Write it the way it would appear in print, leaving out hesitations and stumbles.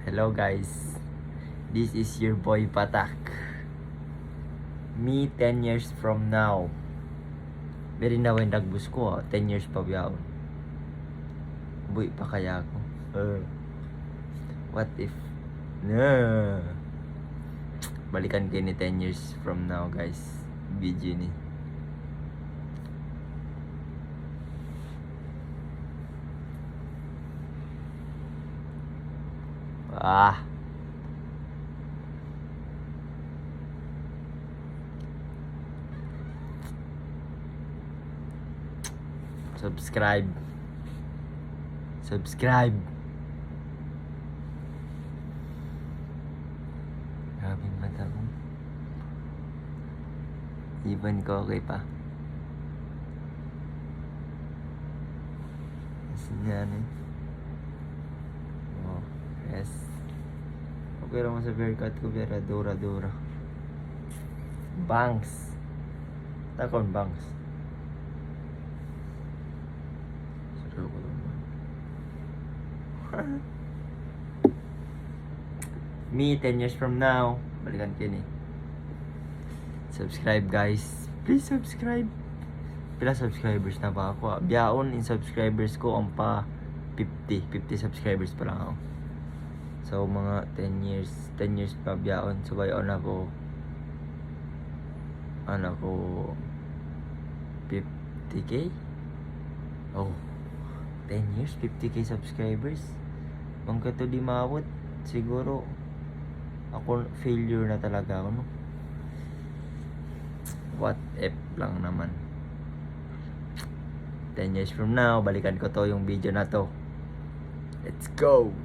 Hello guys, this is your boy Patak. Me 10 years from now. Very na when dagbus ko 10 years pa biyaon. Buy pa kaya ako. What if? Balikan kayo ni 10 years from now guys. Video ni. Subscribe. Grabe yung mata ko. Even ko okay pa. Asin yan eh. Oh, yes. Okay lang sa haircut ko, pero dura. Bangs. Takon bangs. Saro ko naman. Me 10 years from now. Balikan ko yun eh. Subscribe guys. Please subscribe. Pila subscribers na ba ako? Biyaon in subscribers ko ang pa 50 subscribers pa lang ako. So mga 10 years pa biyaon. So bayon ako 50k? Oh, 10 years 50k subscribers. Kung kato di maabot, siguro ako failure na talaga ako, no? What if lang naman. 10 years from now, balikan ko to yung video na to. Let's go!